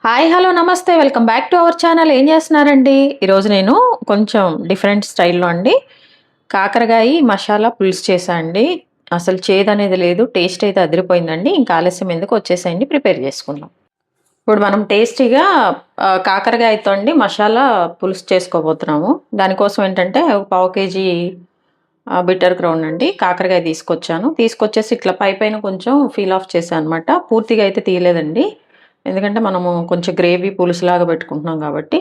Hi hello నమస్తే welcome back to our channel. ఏం చేస్తున్నారండి? ఈరోజు నేను కొంచెం డిఫరెంట్ స్టైల్లో అండి కాకరకాయ మసాలా పులుసు చేశా అండి. అసలు చేదనేది లేదు, టేస్ట్ అయితే అదిరిపోయిందండి. ఇంకా ఆలస్యం ఎందుకు, వచ్చేసేయండి ప్రిపేర్ చేసుకుందాం. ఇప్పుడు మనం టేస్టీగా కాకరకాయతో అండి మసాలా పులుసు చేసుకోబోతున్నాము. దానికోసం ఏంటంటే ఒక పావు కేజీ బిటర్ గ్రౌండ్ అండి కాకరకాయ తీసుకొచ్చేసి ఇట్లా పైన కొంచెం ఫీల్ ఆఫ్ చేశాను అనమాట. పూర్తిగా అయితే తీయలేదండి, ఎందుకంటే మనము కొంచెం గ్రేవీ పులుసులాగా పెట్టుకుంటున్నాం కాబట్టి.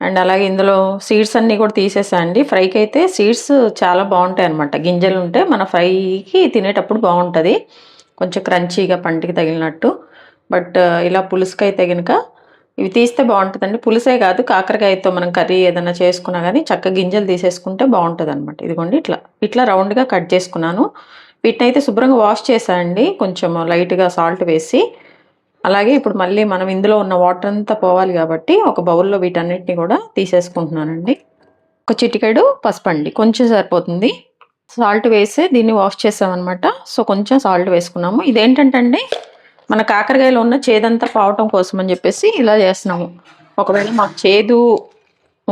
అండ్ అలాగే ఇందులో సీడ్స్ అన్నీ కూడా తీసేసా అండి. ఫ్రైకి అయితే సీడ్స్ చాలా బాగుంటాయి అనమాట. గింజలు ఉంటే మన ఫ్రైకి తినేటప్పుడు బాగుంటుంది, కొంచెం క్రంచీగా పంటికి తగిలినట్టు. బట్ ఇలా పులుసుకైతే కనుక ఇవి తీస్తే బాగుంటుందండి. పులుసే కాదు, కాకరకాయతో మనం కర్రీ ఏదైనా చేసుకున్నా కానీ చక్క గింజలు తీసేసుకుంటే బాగుంటుంది అనమాట. ఇదిగోండి ఇట్లా ఇట్లా రౌండ్గా కట్ చేసుకున్నాను. వీటిని అయితే శుభ్రంగా వాష్ చేశానండి, కొంచెం లైట్గా సాల్ట్ వేసి. అలాగే ఇప్పుడు మళ్ళీ మనం ఇందులో ఉన్న వాటర్ అంతా పోవాలి కాబట్టి ఒక బౌల్లో వీటన్నిటిని కూడా తీసేసుకుంటున్నానండి. ఒక చిటికెడు పసుపు అండి, కొంచెం సరిపోతుంది. సాల్ట్ వేసి దీన్ని వాష్ చేసామన్నమాట. సో కొంచెం సాల్ట్ వేసుకున్నాము. ఇదేంటంటే అండి, మన కాకరకాయలో ఉన్న చేదంతా పోవటం కోసం అని చెప్పేసి ఇలా చేస్తున్నాము. ఒకవేళ మాకు చేదు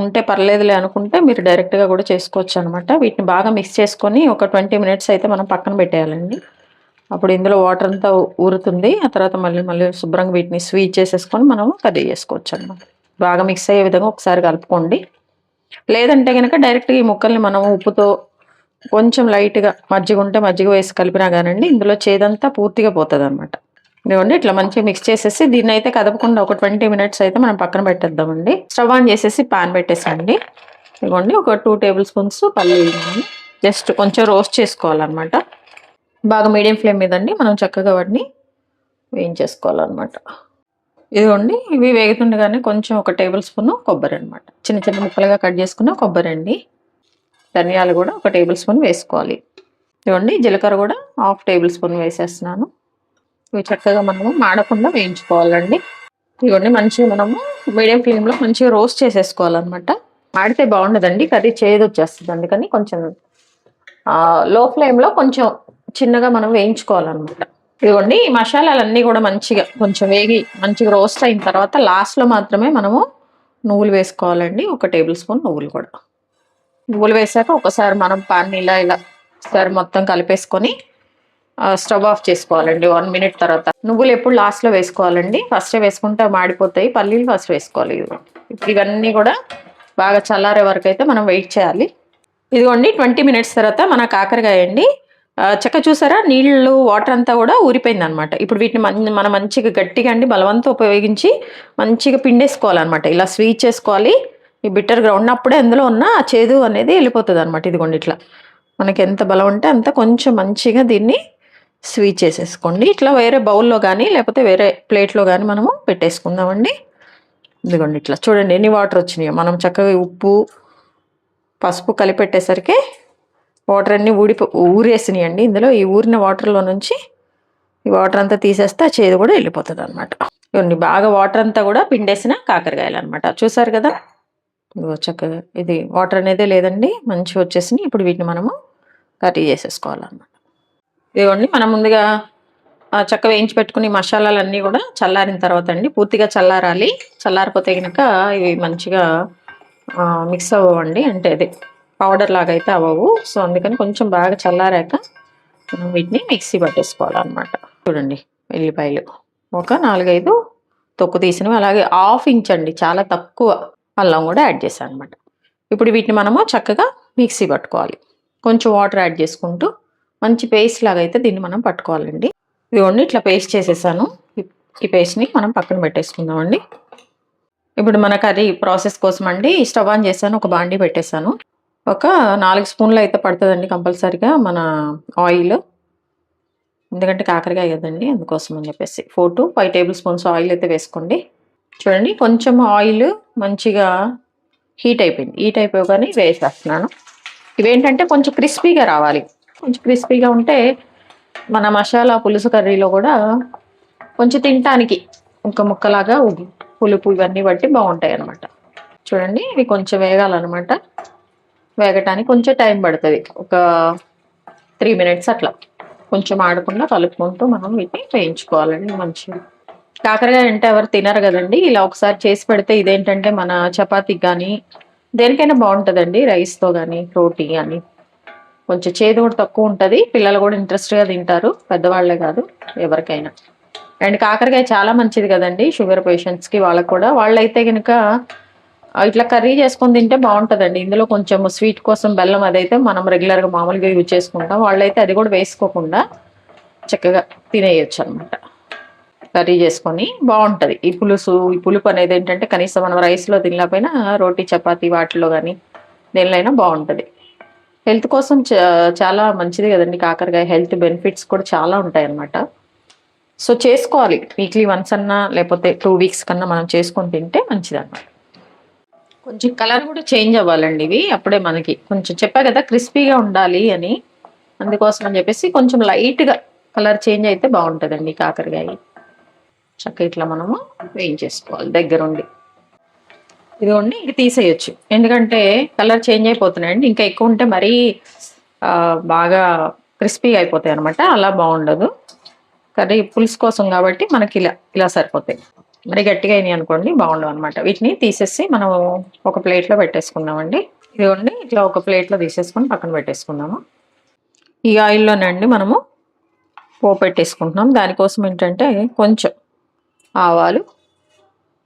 ఉంటే పర్లేదులే అనుకుంటే మీరు డైరెక్ట్గా కూడా చేసుకోవచ్చు అనమాట. వీటిని బాగా మిక్స్ చేసుకొని ఒక 20 మినిట్స్ అయితే మనం పక్కన పెట్టేయాలండి. అప్పుడు ఇందులో వాటర్ అంతా ఊరుతుంది. ఆ తర్వాత మళ్ళీ శుభ్రంగా వీటిని స్వీట్ చేసేసుకొని మనం కర్రీ చేసుకోవచ్చు అనమాట. బాగా మిక్స్ అయ్యే విధంగా ఒకసారి కలుపుకోండి. లేదంటే కనుక డైరెక్ట్గా ఈ ముక్కల్ని మనం ఉప్పుతో కొంచెం లైట్గా మజ్జిగ ఉంటే మజ్జిగ వేసి కలిపినా కానండి ఇందులో చేదంతా పూర్తిగా పోతుంది అనమాట. ఇదిగోండి ఇట్లా మంచిగా మిక్స్ చేసేసి దీన్ని అయితే కదపకుండా ఒక 20 మినిట్స్ అయితే మనం పక్కన పెట్టేద్దామండి. స్టవ్ ఆన్ చేసేసి పాన్ పెట్టేసండి. ఇదిగోండి ఒక 2 టేబుల్ స్పూన్స్ పల్లీలు జస్ట్ కొంచెం రోస్ట్ చేసుకోవాలన్నమాట. బాగా మీడియం ఫ్లేమ్ మీద అండి మనం చక్కగా వాటిని వేయించేసుకోవాలన్నమాట. ఇదిగోండి ఇవి వేగుతుండగానే కొంచెం ఒక టేబుల్ స్పూన్ కొబ్బరి అనమాట, చిన్న చిన్న ముక్కలుగా కట్ చేసుకున్న కొబ్బరి అండి. ధనియాలు కూడా ఒక టేబుల్ స్పూన్ వేసుకోవాలి. ఇదిగోండి జీలకర్ర కూడా హాఫ్ టేబుల్ స్పూన్ వేసేస్తున్నాను. ఇవి చక్కగా మనము మాడకుండా వేయించుకోవాలండి. ఇవన్నీ మంచిగా మనము మీడియం ఫ్లేమ్లో మంచిగా రోస్ట్ చేసేసుకోవాలన్నమాట. మాడితే బాగుండదండి, కర్రీ చేదు వచ్చేస్తుంది. అందుకని కొంచెం లో ఫ్లేమ్లో కొంచెం చిన్నగా మనం వేయించుకోవాలన్నమాట. ఇదిగోండి ఈ మసాలాలన్నీ కూడా మంచిగా కొంచెం వేగి మంచిగా రోస్ట్ అయిన తర్వాత లాస్ట్లో మాత్రమే మనము నువ్వులు వేసుకోవాలండి. ఒక టేబుల్ స్పూన్ నువ్వులు కూడా. నువ్వులు వేసాక ఒకసారి మనం పాన్ని ఇలా ఒకసారి మొత్తం కలిపేసుకొని స్టవ్ ఆఫ్ చేసుకోవాలండి 1 మినిట్ తర్వాత. నువ్వులు ఎప్పుడు లాస్ట్లో వేసుకోవాలండి, ఫస్ట్ వేసుకుంటే మాడిపోతాయి. పల్లీలు ఫస్ట్ వేసుకోవాలి. ఇప్పుడు ఇవన్నీ కూడా బాగా చల్లారే వరకు అయితే మనం వెయిట్ చేయాలి. ఇదిగోండి 20 మినిట్స్ తర్వాత మన కాకరకాయ అండి చక్క చూసారా, నీళ్ళు వాటర్ అంతా కూడా ఊరిపోయింది అనమాట. ఇప్పుడు వీటిని మనం మంచిగా గట్టిగా అండి బలవంతం ఉపయోగించి మంచిగా పిండేసుకోవాలన్నమాట. ఇలా స్వీట్ చేసుకోవాలి. ఈ బిట్టర్గా ఉన్నప్పుడే అందులో ఉన్న చేదు అనేది వెళ్ళిపోతుంది అనమాట. ఇదిగోండి ఇట్లా మనకి ఎంత బలం ఉంటే అంత కొంచెం మంచిగా దీన్ని స్వీట్ చేసేసుకోండి. ఇట్లా వేరే బౌల్లో కానీ లేకపోతే వేరే ప్లేట్లో కానీ మనము పెట్టేసుకుందామండి. ఇదిగోండి ఇట్లా చూడండి ఎన్ని వాటర్ వచ్చినాయో. మనం చక్కగా ఉప్పు పసుపు కలిపెట్టేసరికి వాటర్ అన్నీ ఊరేసినాయండి. ఇందులో ఈ ఊరిన వాటర్లో నుంచి ఈ వాటర్ అంతా తీసేస్తే ఆ చేదు కూడా వెళ్ళిపోతుంది అనమాట. ఇవన్నీ బాగా వాటర్ అంతా కూడా పిండేసిన కాకరకాయలు అనమాట. చూసారు కదా, చక్కగా ఇది వాటర్ అనేదే లేదండి, మంచిగా వచ్చేసినాయి. ఇప్పుడు వీటిని మనము కర్రీ చేసేసుకోవాలన్నమాట. ఇదిగోండి మనం ముందుగా చక్క వేయించి పెట్టుకుని మసాలాలన్నీ కూడా చల్లారిన తర్వాత అండి, పూర్తిగా చల్లారాలి. చల్లారిపోతే కనుక ఇవి మంచిగా మిక్స్ అవ్వండి, అంటే అది పౌడర్ లాగా అయితే అవ్వవు. సో అందుకని కొంచెం బాగా చల్లారాక మనం వీటిని మిక్సీ పట్టేసుకోవాలన్నమాట. చూడండి వెల్లిపాయలు ఒక 4-5 తొక్కు తీసినవి, అలాగే హాఫ్ ఇంచ్ అండి, చాలా తక్కువ అల్లం కూడా యాడ్ చేశాను అనమాట. ఇప్పుడు వీటిని మనము చక్కగా మిక్సీ పట్టుకోవాలి. కొంచెం వాటర్ యాడ్ చేసుకుంటూ మంచి పేస్ట్ లాగా అయితే దీన్ని మనం పట్టుకోవాలండి. ఇదిగోండి ఇట్లా పేస్ట్ చేసేసాను. ఈ పేస్ట్ని మనం పక్కన పెట్టేసుకుందామండి. ఇప్పుడు మన కర్రీ ప్రాసెస్ కోసం అండి స్టవ్ ఆన్ చేశాను, ఒక బాండీ పెట్టేశాను. ఒక 4 స్పూన్లు అయితే పడుతుందండి కంపల్సరీగా మన ఆయిల్, ఎందుకంటే కాకరకాయ కదండి అందుకోసం అని చెప్పేసి. 4 to 5 టేబుల్ స్పూన్స్ ఆయిల్ అయితే వేసుకోండి. చూడండి కొంచెం ఆయిల్ మంచిగా హీట్ అయిపోయింది. హీట్ అయిపోగానే వేసేస్తున్నాను. ఇవేంటంటే కొంచెం క్రిస్పీగా రావాలి. కొంచెం క్రిస్పీగా ఉంటే మన మసాలా పులుసు కర్రీలో కూడా కొంచెం తినటానికి ఒక ముక్కలాగా పులుపు ఇవన్నీ బట్టి బాగుంటాయి అన్నమాట. చూడండి ఇవి కొంచెం వేగాలన్నమాట. వేగటానికి కొంచెం టైం పడుతుంది, ఒక 3 మినిట్స్ అట్లా కొంచెం ఆడకుండా కలుపుకుంటూ మనం వీటిని వేయించుకోవాలండి మంచిగా. కాకరకాయ అంటే ఎవరు తినరు కదండి. ఇలా ఒకసారి చేసి పెడితే ఇదేంటంటే మన చపాతీకి గానీ, దేనికైనా బావుంటదండి. రైస్‌తో గానీ, రోటీ గానీ. కొంచెం చేదు కూడా తక్కువ ఉంటది. పిల్లలు కూడా ఇంట్రెస్ట్‌గా తింటారు. పెద్దవాళ్ళే కాదు ఎవరికైనా. అండ్ కాకరకాయ చాలా మంచిది కదండీ! షుగర్ పేషెంట్స్‌కి వాళ్ళకి కూడా. వాళ్ళైతే గనుక ఇట్లా కర్రీ చేసుకొని తింటే బావుంటదండి. ఇందులో కొంచెం స్వీట్ కోసం బెల్లం అదైతే మనం రెగ్యులర్‌గా మామూలుగా యూజ్ చేసుకుంటాం. వాళ్ళైతే అది కూడా వేసుకోకుండా చక్కగా తినేయొచ్చనమాట. కర్రీ చేసుకొని బావుంటది. ఈ పులుపు అనేదేంటంటే కనీసం మనం రైస్‌లో తినలేకపోయినా రోటీ, చపాతీ వాటిలో గానీ దేనిలో అయినా బావుంటది. హెల్త్ కోసం చాలా మంచిది గదండీ కాకరకాయ. హెల్త్ బెనిఫిట్స్ కూడా చాలా ఉంటాయన్నమాట. సో, చేసుకోవాలి. వీక్లీ వన్స్ అన్నా లేపోతే 2 వీక్స్ కన్నా మనం చేసుకొని తింటే మంచిదన్నమాట. కొంచెం కలర్ గూడా చేంజ్ అవ్వాలండి ఇవి. అప్పుడే మనకి కొంచెం చెప్పా గదా! క్రిస్పీగా ఉండాలి అని. అందుకోసం అని జెప్పేసి కొంచెం లైట్‌గా కలర్ చేంజ్ అయితే బావుంటదండి కాకరకాయ. చక్కగా ఇట్లా మనము వేయించేసుకోవాలి దగ్గరుండి. ఇదిగోండి ఇది తీసేయొచ్చు. ఎందుకంటే కలర్ చేంజ్ అయిపోతున్నాయండి. ఇంకా ఎక్కువుంటే మరీ బాగా క్రిస్పీగా అయిపోతాయన్నమాట. అలా బావుండదు. కర్రీ పులుసు కోసం గాబట్టి మనకిలా, ఇలా సరిపోతాయి. మరి గట్టిగా అయినాయనుకోండి బావుండవనమాట. వీటిని తీసేసి మనం ఒక ప్లేట్‌లో పెట్టేసుకుందామండి. ఇదిగోండి ఇట్లా ఒక ప్లేట్‌లో తీసేసుకొని పక్కన పెట్టేసుకుందాము. ఈ ఆయిల్‌లోనే అండి మనము పోపెట్టేసుకుంటున్నాం. దానికోసం ఏంటంటే కొంచెం ఆవాలు,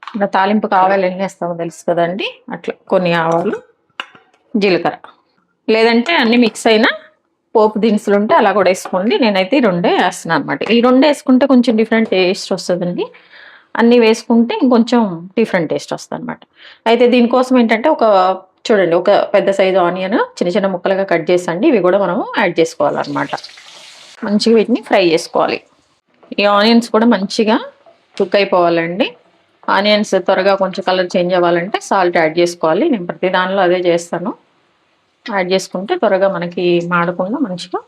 ఇలా తాలింపుకి ఆవాలు ఎన్నేస్తామో తెలుసు కదండీ! అట్లా కొన్ని ఆవాలు, జీలకర్ర. లేదంటే అన్నీ మిక్స్ అయిన పోపు దినుసులుంటే అలా కూడా ఏసుకోండి. నేనైతే ఈ రెండే ఏస్తున్నాననమాట. ఈ రెండేసుకుంటే కొంచెం డిఫరెంట్ టేస్ట్ వస్తదండి. అన్నీ వేసుకుంటే ఇంకొంచెం డిఫరెంట్ టేస్ట్ వస్తదనమాట. అయితే దీనికోసం ఏంటంటే చూడండి ఒక పెద్ద సైజు ఆనియన్ చిన్న చిన్న ముక్కలుగా కట్ చేసండి. ఇవి కూడా మనము యాడ్ చేసుకోవాలనమాట. మంచిగా వీటిని ఫ్రై చేసుకోవాలి. ఈ ఆనియన్స్ కూడా మంచిగా కుక్ అయిపోవాలండి. ఆనియన్స్ త్వరగా కొంచెం కలర్ చేంజ్ అవ్వాలంటే సాల్ట్ యాడ్ చేసుకోవాలి. నేను ప్రతి దానిలో అదే చేస్తాను. యాడ్ చేసుకుంటే త్వరగా మనకి మాడకుండా మంచిగా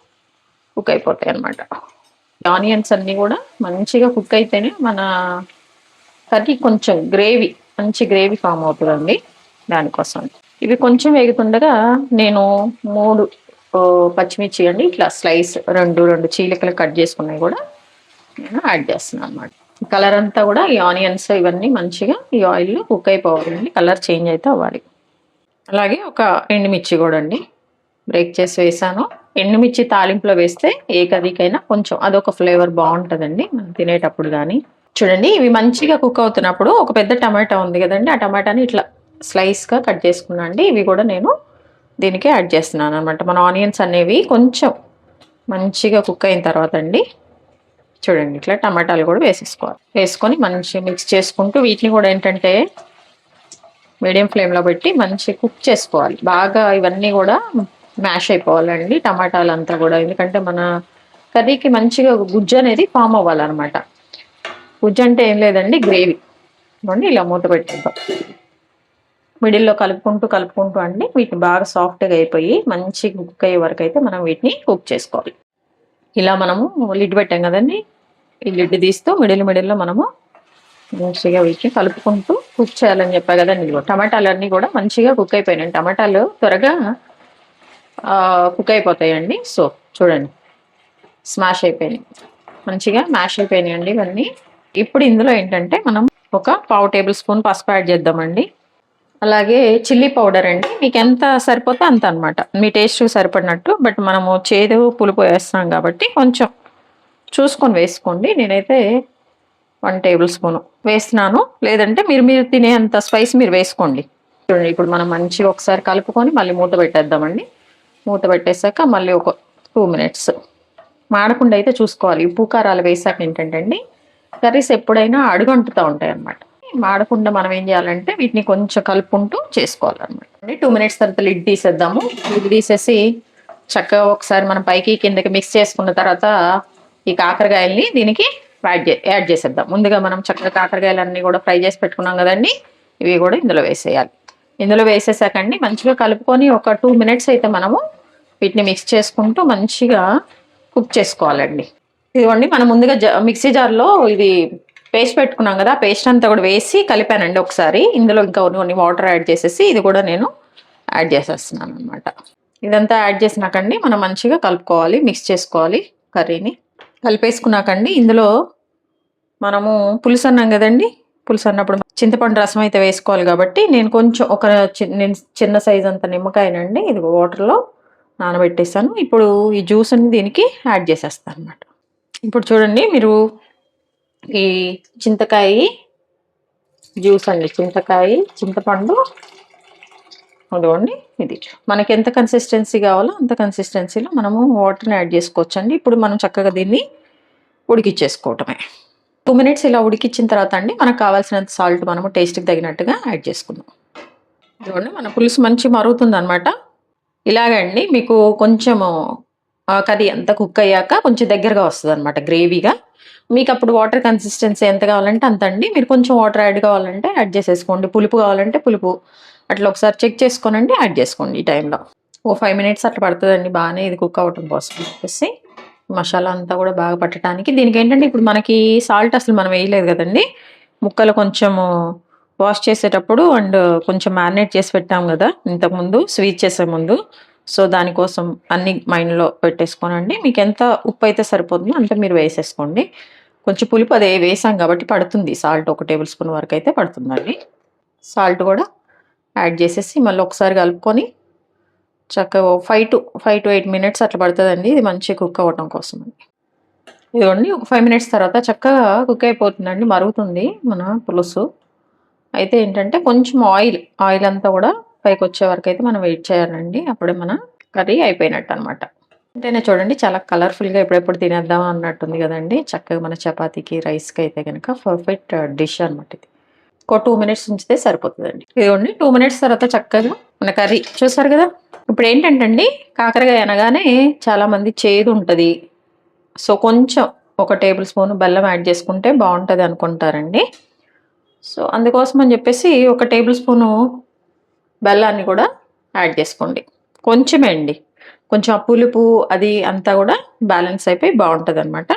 కుక్ అయిపోతాయన్నమాట. ఆనియన్స్ అన్నీ కూడా మంచిగా కుక్ అయితేనే మన కర్రీ కొంచెం మంచి గ్రేవీ ఫామ్ అవుతదండి. దానికోసం. ఇవి కొంచెం వేగుతుండగా నేను 3 పచ్చిమిర్చి అండి ఇట్లా స్లైస్ 2 చీలికలు కట్ చేసుకున్నవి కూడా నేను యాడ్ చేస్తున్నానన్నమాట. కలర్ అంతా కూడా ఈ ఆనియన్స్ ఇవన్నీ మంచిగా ఈ ఆయిల్‌లో కుక్ అయిపోవాలండి. కలర్ చేంజ్ అయితే అవ్వాలి. అలాగే ఒక ఎండుమిర్చి కూడా అండి బ్రేక్ చేసి వేసాను. ఎండుమిర్చి తాలింపులో వేస్తే ఏ కర్రీకైనా కొంచెం అదొక ఫ్లేవర్ బావుంటదండి మనం తినేటప్పుడు గానీ. చూడండి ఇవి మంచిగా కుక్ అవుతున్నప్పుడు ఒక పెద్ద టమాటా ఉంది గదండీ! ఆ టమాటాని ఇట్లా స్లైస్‌గా కట్ చేసుకున్నా అండి. ఇవి కూడా నేను దీనికి యాడ్ చేస్తున్నాననమాట. మన ఆనియన్స్ అనేవి కొంచెం మంచిగా కుక్ అయిన తర్వాత అండి చూడండి ఇట్లా టమాటాలు కూడా వేసేసుకోవాలి. వేసుకొని మంచిగా మిక్స్ చేసుకుంటూ వీటిని కూడా ఏంటంటే మీడియం ఫ్లేమ్‌లో పెట్టి మంచిగా కుక్ చేసుకోవాలి. బాగా ఇవన్నీ కూడా మ్యాష్ అయిపోవాలండి టమాటాలంతా కూడా. ఎందుకంటే మన కర్రీకి మంచిగా గుజ్జు అనేది ఫామ్ అవ్వాలనమాట. గుజ్జు అంటే ఏం లేదండి గ్రేవీ. ఇదిగోండి ఇలా మూత పెట్టేద్దాం. మిడిల్‌లో కలుపుకుంటూ అండి వీటిని బాగా సాఫ్ట్‌గా అయిపోయి మంచి కుక్ అయ్యే వరకైతే మనం వీటిని కుక్ చేసుకోవాలి. ఇలా మనము లిడ్ పెట్టాం కదండీ! ఈ లిడ్ తీస్తూ మిడిల్‌లో మనము మంచిగా వీటిని కలుపుకుంటూ కుక్ చేయాలని చెప్పా కదండీ! ఇదిగో టమాటాలన్నీ కూడా మంచిగా కుక్ అయిపోయినాయి. టమాటాలు త్వరగా కుక్ అయిపోతాయండి. సో, చూడండి స్మాష్ అయిపోయినాయి. మంచిగా మ్యాష్ అయిపోయినాయండి ఇవన్నీ. ఇప్పుడు ఇందులో ఏంటంటే మనం ఒక పావు టేబుల్ స్పూన్ పసుపు యాడ్ చేద్దామండి. అలాగే చిల్లీ పౌడర్ అండి. మీకెంత సరిపోతే అంత అనమాట. మీ టేస్ట్‌కి సరిపడినట్టు. బట్ మనము చేదు, పులుపు వేస్తున్నాం కాబట్టి కొంచెం చూసుకొని వేసుకోండి. నేనైతే 1 టేబుల్ స్పూన్ వేస్తున్నాను. లేదంటే మీరు తినేంత స్పైస్ మీరు వేసుకోండి. చూడండి ఇప్పుడు మనం మంచిగా ఒకసారి కలుపుకొని మళ్ళీ మూత పెట్టేద్దామండి. మూత పెట్టేసాక మళ్ళీ ఒక 2 మినిట్స్ మాడకుండా అయితే చూసుకోవాలి. ఉప్పు, కారాలు వేసాక ఏంటంటే అండి కర్రీస్ ఎప్పుడైనా అడుగంటుతా ఉంటాయన్నమాట. మాడకుండా మనం ఏం చేయాలంటే వీటిని కొంచెం కలుపుకుంటూ చేసుకోవాలన్నమాట. 2 మినిట్స్ తర్వాత లిడ్ తీసేద్దాము. లిడ్ తీసేసి చక్కగా ఒకసారి మనం పైకి కిందకి మిక్స్ చేసుకున్న తర్వాత ఈ కాకరకాయల్ని దీనికి యాడ్ చేసేద్దాం. ముందుగా మనం చక్కగా కాకరకాయలన్నీ కూడా ఫ్రై చేసి పెట్టుకున్నాం కదండి! ఇవి కూడా ఇందులో వేసేయాలి. ఇందులో వేసేసాకండి మంచిగా కలుపుకొని ఒక 2 మినిట్స్ అయితే మనము వీటిని మిక్స్ చేసుకుంటూ మంచిగా కుక్ చేసుకోవాలండి. ఇదిగోండి మనం ముందుగా మిక్సీ జార్‌లో ఇది పేస్ట్ పెట్టుకున్నాం కదా! పేస్ట్ అంతా కూడా వేసి కలిపానండి ఒకసారి. ఇందులో ఇంకా కొన్ని వాటర్ యాడ్ చేసేసి ఇది కూడా నేను యాడ్ చేసేస్తున్నాననమాట. ఇదంతా యాడ్ చేసినాకండి మనం మంచిగా కలుపుకోవాలి. మిక్స్ చేసుకోవాలి కర్రీని. కలిపేసుకున్నాకండి ఇందులో మనము పులుసు అన్నాం కదండి, పులుసు అన్నప్పుడు చింతపండు రసం అయితే వేసుకోవాలి కాబట్టి నేను కొంచెం నేను చిన్న సైజ్ అంత నిమ్మకాయనండి ఇది వాటర్లో నానబెట్టేసాను. ఇప్పుడు ఈ జ్యూస్ని దీనికి యాడ్ చేసేస్తాను అనమాట. ఇప్పుడు చూడండి మీరు ఈ చింతకాయ జ్యూస్ అండి, చింతపండు అదిగోండి. ఇది మనకి ఎంత కన్సిస్టెన్సీ కావాలో అంత కన్సిస్టెన్సీలో మనము వాటర్ని యాడ్ చేసుకోవచ్చు అండి. ఇప్పుడు మనం చక్కగా దీన్ని ఉడికిచ్చేసుకోవటమే. 2 మినిట్స్ ఇలా ఉడికిచ్చిన తర్వాత అండి మనకు కావాల్సినంత సాల్ట్ మనము టేస్ట్కి తగినట్టుగా యాడ్ చేసుకుందాం. ఇదిగోండి మన పులుసు మంచి మరుగుతుంది అనమాట. ఇలాగండి మీకు కొంచెము కర్రీ అంతా కుక్ అయ్యాక కొంచెం దగ్గరగా వస్తుంది అనమాట, గ్రేవీగా. మీకు అప్పుడు వాటర్ కన్సిస్టెన్సీ ఎంత కావాలంటే అంత అండి. మీరు కొంచెం వాటర్ యాడ్ కావాలంటే యాడ్ చేసేసుకోండి, పులుపు కావాలంటే పులుపు అట్లా ఒకసారి చెక్ చేసుకోనండి, యాడ్ చేసుకోండి ఈ టైంలో. 5 మినిట్స్ అట్లా పడుతుందండి బాగానే ఇది కుక్ అవ్వటం కోసం చెప్పేసి. మసాలా అంతా కూడా బాగా పట్టడానికి. దీనికి ఏంటంటే ఇప్పుడు మనకి సాల్ట్ అసలు మనం వేయలేదు కదండి, ముక్కలు కొంచెము వాష్ చేసేటప్పుడు అండ్ కొంచెం మ్యారినేట్ చేసి పెట్టాం కదా ఇంతకుముందు స్వీట్ చేసే ముందు. సో దానికోసం అన్ని మైండ్లో పెట్టేసుకోనండి. మీకు ఎంత ఉప్పు అయితే సరిపోతుందో అంత మీరు వేసేసుకోండి. కొంచెం పులుపు అదే వేసాం కాబట్టి పడుతుంది, సాల్ట్ 1 టేబుల్ స్పూన్ వరకు అయితే పడుతుందండి. సాల్ట్ కూడా యాడ్ చేసేసి మళ్ళీ ఒకసారి కలుపుకొని చక్కగా 5 to 8 మినిట్స్ అట్లా పడుతుందండి ఇది మంచిగా కుక్ అవ్వటం కోసం అండి. ఇదిగోండి ఒక 5 మినిట్స్ తర్వాత చక్కగా కుక్ అయిపోతుందండి, మరుగుతుంది మన పులుసు. అయితే ఏంటంటే కొంచెం ఆయిల్ అంతా కూడా పైకి వచ్చే వరకు అయితే మనం వెయిట్ చేయాలండి, అప్పుడే మన కర్రీ అయిపోయినట్టు అనమాట. అంటేనే చూడండి చాలా కలర్ఫుల్గా ఎప్పుడెప్పుడు తినేద్దాం అన్నట్టుంది కదండి. చక్కగా మన చపాతీకి రైస్కి అయితే కనుక పర్ఫెక్ట్ డిష్ అనమాట ఇది. 2 మినిట్స్ ఉంచితే సరిపోతుందండి. ఇదిగోండి 2 మినిట్స్ తర్వాత చక్కగా మన కర్రీ చూసారు కదా. ఇప్పుడు ఏంటంటే అండి కాకరకాయ అనగానే చాలామంది చేదు ఉంటుంది, సో కొంచెం 1 టేబుల్ స్పూన్ బెల్లం యాడ్ చేసుకుంటే బాగుంటుంది అనుకుంటారండి. సో అందుకోసం అని చెప్పేసి 1 టేబుల్ స్పూను బెల్లాన్ని కూడా యాడ్ చేసుకోండి. కొంచెమే అండి, కొంచెం ఆ పులుపు అది అంతా కూడా బ్యాలెన్స్ అయిపోయి బాగుంటుంది అనమాట.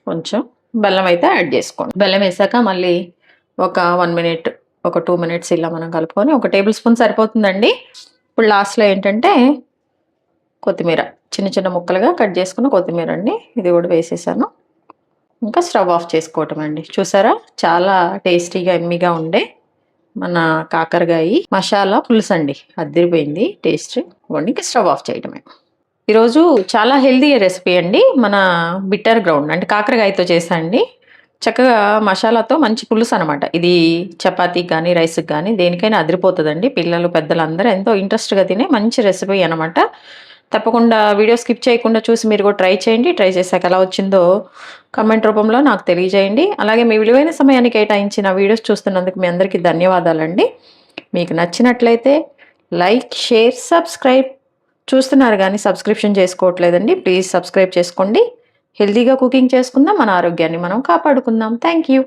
కొంచెం బెల్లం అయితే యాడ్ చేసుకోండి. బెల్లం వేసాక మళ్ళీ ఒక 1 మినిట్ 2 మినిట్స్ ఇలా మనం కలుపుకొని 1 టేబుల్ స్పూన్ సరిపోతుందండి. ఇప్పుడు లాస్ట్లో ఏంటంటే కొత్తిమీర చిన్న చిన్న ముక్కలుగా కట్ చేసుకున్న కొత్తిమీర అండి, ఇది కూడా వేసేసాను. ఇంకా స్టవ్ ఆఫ్ చేసుకోవటం అండి. చూసారా చాలా టేస్టీగా ఎమ్మీగా ఉండే మన కాకరకాయ మసాలా పులుసు అండి, అదిరిపోయింది టేస్ట్. ఇంకా స్టవ్ ఆఫ్ చేయటమే. ఈరోజు చాలా హెల్దీ రెసిపీ అండి, మన బిట్టర్ గ్రౌండ్ అంటే కాకరకాయతో చేసా అండి. చక్కగా మసాలాతో మంచి పులుసు అనమాట ఇది. చపాతీకి కానీ రైస్కి కానీ దేనికైనా అదిరిపోతుందండి. పిల్లలు పెద్దలు అందరూ ఎంతో ఇంట్రెస్ట్గా తినే మంచి రెసిపీ అనమాట. తప్పకుండా వీడియో స్కిప్ చేయకుండా చూసి మీరు కూడా ట్రై చేయండి. ట్రై చేశాక ఎలా వచ్చిందో కమెంట్ రూపంలో నాకు తెలియజేయండి. అలాగే మీ విలువైన సమయాన్ని కేటాయించి నా వీడియోస్ చూస్తున్నందుకు మీ అందరికీ ధన్యవాదాలండి. మీకు నచ్చినట్లయితే లైక్, షేర్, సబ్స్క్రైబ్. చూస్తున్నారు కానీ సబ్స్క్రిప్షన్ చేసుకోవట్లేదండి, ప్లీజ్ సబ్స్క్రైబ్ చేసుకోండి. హెల్తీగా కుకింగ్ చేసుకుందాం, మన ఆరోగ్యాన్ని మనం కాపాడుకుందాం. Thank you.